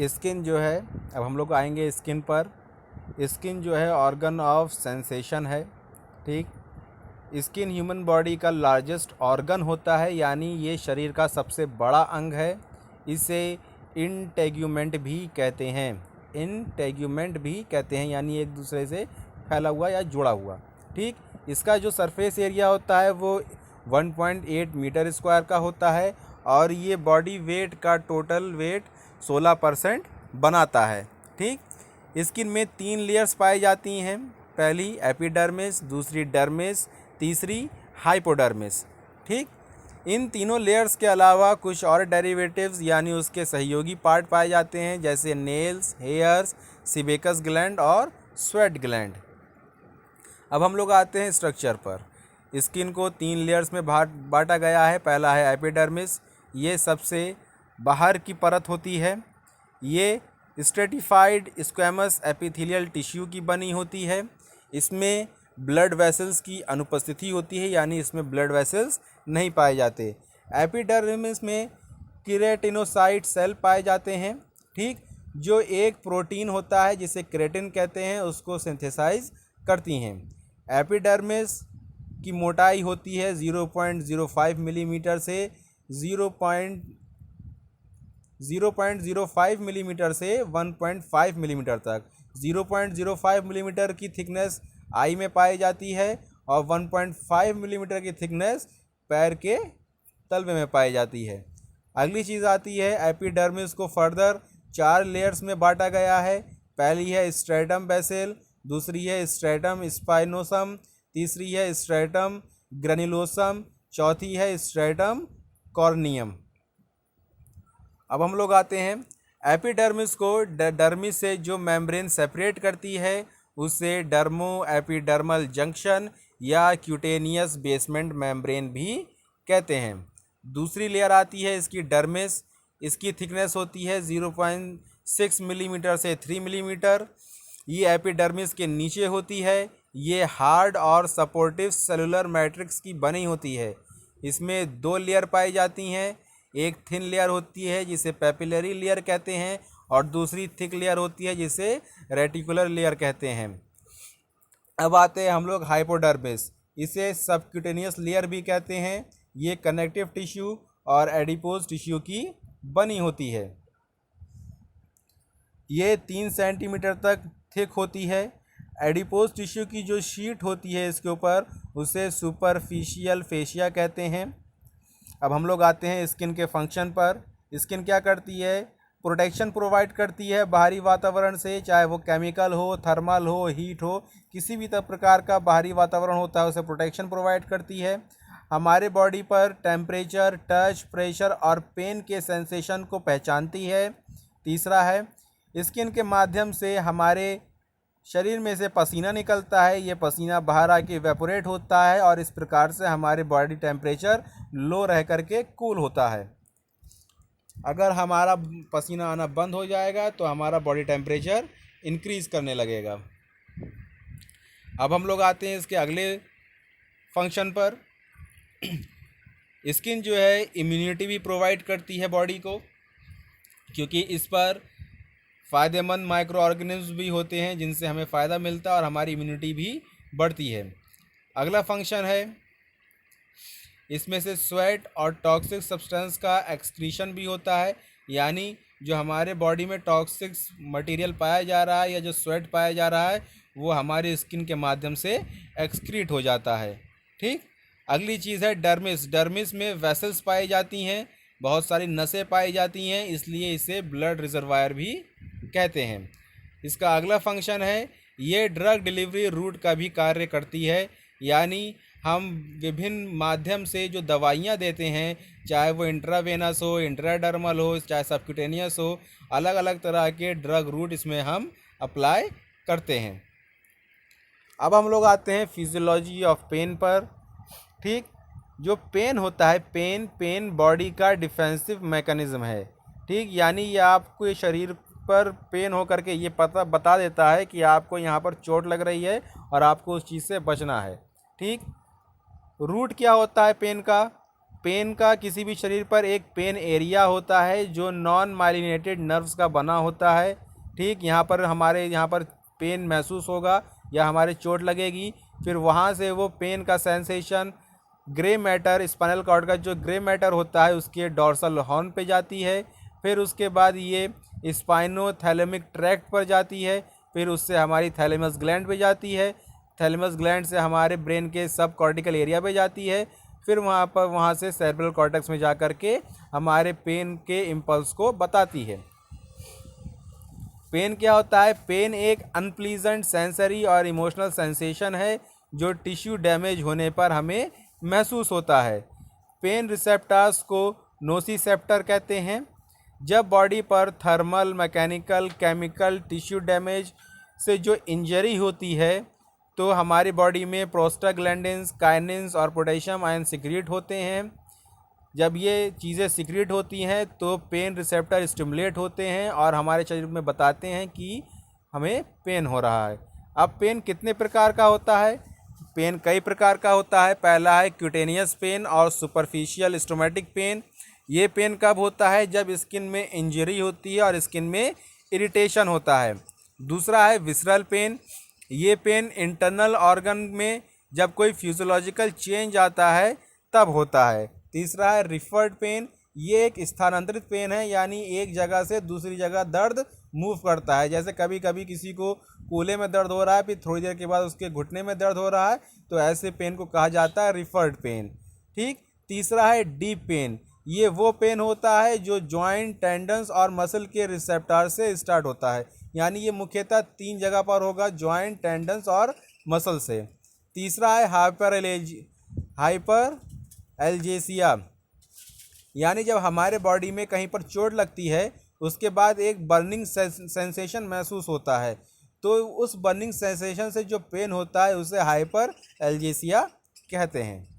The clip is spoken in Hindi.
स्किन जो है, अब हम लोग आएंगे स्किन पर। स्किन जो है ऑर्गन ऑफ सेंसेशन है। ठीक, स्किन ह्यूमन बॉडी का लार्जेस्ट ऑर्गन होता है, यानी ये शरीर का सबसे बड़ा अंग है। इसे इंटेग्यूमेंट भी कहते हैं। इंटेग्यूमेंट भी कहते हैं, यानी एक दूसरे से फैला हुआ या जुड़ा हुआ। ठीक, इसका जो सरफेस एरिया होता है वो 1.8 मीटर स्क्वायर का होता है और ये बॉडी वेट का टोटल वेट 16% बनाता है। ठीक, स्किन में 3 लेयर्स पाई जाती हैं। पहली एपिडर्मिस, दूसरी डर्मिस, तीसरी हाइपोडर्मिस। ठीक, इन तीनों लेयर्स के अलावा कुछ और डेरिवेटिव्स यानी उसके सहयोगी पार्ट पाए जाते हैं, जैसे नेल्स, हेयर्स, सीबेकस ग्लैंड और स्वेट ग्लैंड। अब हम लोग आते हैं स्ट्रक्चर पर। स्किन को 3 लेयर्स में बांटा गया है। पहला है एपिडर्मिस, ये सबसे बाहर की परत होती है। ये स्ट्रेटिफाइड स्क्वैमस एपिथेलियल टिश्यू की बनी होती है। इसमें ब्लड वेसल्स की अनुपस्थिति होती है, यानी इसमें ब्लड वेसल्स नहीं पाए जाते। एपिडर्मिस में केराटिनोसाइट सेल पाए जाते हैं। ठीक, जो एक प्रोटीन होता है जिसे केराटिन कहते हैं, उसको सिंथेसाइज करती हैं। एपिडर्मिस की मोटाई होती है 0.05 मिलीमीटर से 0.05 मिलीमीटर से 1.5 मिलीमीटर तक। 0.05 मिलीमीटर की थिकनेस आई में पाई जाती है और 1.5 मिलीमीटर की थिकनेस पैर के तलवे में पाई जाती है। अगली चीज़ आती है एपिडर्मिस को फर्दर 4 लेयर्स में बांटा गया है। पहली है स्ट्रेटम बेसिल, दूसरी है स्ट्रेटम स्पाइनोसम, तीसरी है स्ट्रेटम ग्रेनुलोसम, चौथी है स्ट्रेटम कॉर्नियम। अब हम लोग आते हैं एपिडर्मिस को डर्मिस से जो मेम्ब्रेन सेपरेट करती है उसे डर्मो एपिडर्मल जंक्शन या क्यूटेनियस बेसमेंट मेम्ब्रेन भी कहते हैं। दूसरी लेयर आती है इसकी डर्मिस। इसकी थिकनेस होती है 0.6 मिलीमीटर से 3 मिलीमीटर। ये एपिडर्मिस के नीचे होती है। ये हार्ड और सपोर्टिव सेलुलर मैट्रिक्स की बनी होती है। इसमें 2 लेयर पाई जाती हैं। एक थिन लेयर होती है जिसे पेपिलरी लेयर कहते हैं और दूसरी थिक लेयर होती है जिसे रेटिकुलर लेयर कहते हैं। अब आते हैं हम लोग हाइपोडर्मिस। इसे सबक्यूटेनियस लेयर भी कहते हैं। ये कनेक्टिव टिश्यू और एडिपोज टिश्यू की बनी होती है। ये 3 सेंटीमीटर तक थिक होती है। एडिपोज टिश्यू की जो शीट होती है इसके ऊपर, उसे सुपरफिशियल फेशिया कहते हैं। अब हम लोग आते हैं स्किन के फंक्शन पर। स्किन क्या करती है? प्रोटेक्शन प्रोवाइड करती है बाहरी वातावरण से, चाहे वो केमिकल हो, थर्मल हो, हीट हो, किसी भी प्रकार का बाहरी वातावरण होता है उसे प्रोटेक्शन प्रोवाइड करती है। हमारे बॉडी पर टेम्परेचर, टच, प्रेशर और पेन के सेंसेशन को पहचानती है। तीसरा है स्किन के माध्यम से हमारे शरीर में से पसीना निकलता है। ये पसीना बाहर आके इवेपोरेट होता है और इस प्रकार से हमारे बॉडी टेम्परेचर लो रह करके कूल होता है। अगर हमारा पसीना आना बंद हो जाएगा तो हमारा बॉडी टेम्परेचर इंक्रीज़ करने लगेगा। अब हम लोग आते हैं इसके अगले फंक्शन पर। स्किन जो है इम्यूनिटी भी प्रोवाइड करती है बॉडी को, क्योंकि इस पर फ़ायदेमंद माइक्रो ऑर्गेनिज्म भी होते हैं जिनसे हमें फ़ायदा मिलता है और हमारी इम्यूनिटी भी बढ़ती है। अगला फंक्शन है इसमें से स्वेट और टॉक्सिक सब्सटेंस का एक्सक्रीशन भी होता है, यानी जो हमारे बॉडी में टॉक्सिक मटेरियल पाया जा रहा है या जो स्वेट पाया जा रहा है वो हमारी स्किन के माध्यम से एक्सक्रीट हो जाता है। ठीक, अगली चीज़ है डर्मिस। डर्मिस में वेसल्स पाई जाती हैं, बहुत सारी नसें पाई जाती हैं, इसलिए इसे ब्लड रिजर्वायर भी कहते हैं। इसका अगला फंक्शन है ये ड्रग डिलीवरी रूट का भी कार्य करती है, यानी हम विभिन्न माध्यम से जो दवाइयाँ देते हैं, चाहे वो इंट्रावेनस हो, इंट्राडर्मल हो, चाहे सबक्यूटेनियस हो, अलग अलग तरह के ड्रग रूट इसमें हम अप्लाई करते हैं। अब हम लोग आते हैं फिजियोलॉजी ऑफ पेन पर। ठीक, जो पेन होता है, पेन बॉडी का डिफेंसिव मैकेनिज्म है। ठीक, यानी ये आपको ये शरीर पर पेन हो करके ये बता देता है कि आपको यहाँ पर चोट लग रही है और आपको उस चीज़ से बचना है। ठीक, रूट क्या होता है पेन का? पेन का किसी भी शरीर पर एक पेन एरिया होता है जो नॉन माइलिनेटेड नर्व्स का बना होता है। ठीक, यहाँ पर पेन महसूस होगा या हमारे चोट लगेगी, फिर वहाँ से वो पेन का sensation grey matter, spinal cord का जो ग्रे मैटर होता है उसके डॉर्सल हॉर्न पे जाती है, फिर उसके बाद ये स्पाइनोथैलेमिक ट्रैक्ट पर जाती है, फिर उससे हमारी थैलेमस ग्लैंड पे जाती है, थैलेमस ग्लैंड से हमारे ब्रेन के सब कॉर्टिकल एरिया पे जाती है, फिर वहाँ से सेरेब्रल कॉर्टेक्स में जा कर के हमारे पेन के इम्पल्स को बताती है। पेन क्या होता है? पेन एक अनप्लीजेंट सेंसरी और इमोशनल सेंसेशन है जो टिश्यू डैमेज होने पर हमें महसूस होता है। पेन रिसेप्टर्स को नोसिसेप्टर कहते हैं। जब बॉडी पर thermal, mechanical, chemical, tissue damage से जो इंजरी होती है तो हमारी बॉडी में प्रोस्टाग्लैंडिन्स, काइनिन्स और पोटेशियम आयन सिक्रीट होते हैं। जब ये चीज़ें सिक्रीट होती हैं तो पेन रिसेप्टर स्टिमुलेट होते हैं और हमारे शरीर में बताते हैं कि हमें पेन हो रहा है। अब पेन कितने प्रकार का होता है? पेन कई प्रकार का होता है। पहला है क्यूटेनियस पेन और सुपरफिशियल स्टोमेटिक पेन। ये पेन कब होता है? जब स्किन में इंजरी होती है और स्किन में इरिटेशन होता है। दूसरा है विसरल पेन। ये पेन इंटरनल ऑर्गन में जब कोई फिजियोलॉजिकल चेंज आता है तब होता है। तीसरा है रिफर्ड पेन। ये एक स्थानांतरित पेन है, यानी एक जगह से दूसरी जगह दर्द मूव करता है। जैसे कभी कभी किसी को कूल्हे में दर्द हो रहा है, फिर थोड़ी देर के बाद उसके घुटने में दर्द हो रहा है, तो ऐसे पेन को कहा जाता है रिफर्ड पेन। ठीक। तीसरा है डीप पेन। ये वो पेन होता है जो जॉइंट, टेंडन्स और मसल के रिसेप्टर से स्टार्ट होता है, यानी ये मुख्यतः 3 जगह पर होगा, जॉइंट, टेंडन्स और मसल से। तीसरा है हाइपर एल्जेसिया, यानी जब हमारे बॉडी में कहीं पर चोट लगती है उसके बाद एक बर्निंग सेंसेशन महसूस होता है, तो उस बर्निंग सेंसेशन से जो पेन होता है उसे हाइपर एल्जेसिया कहते हैं।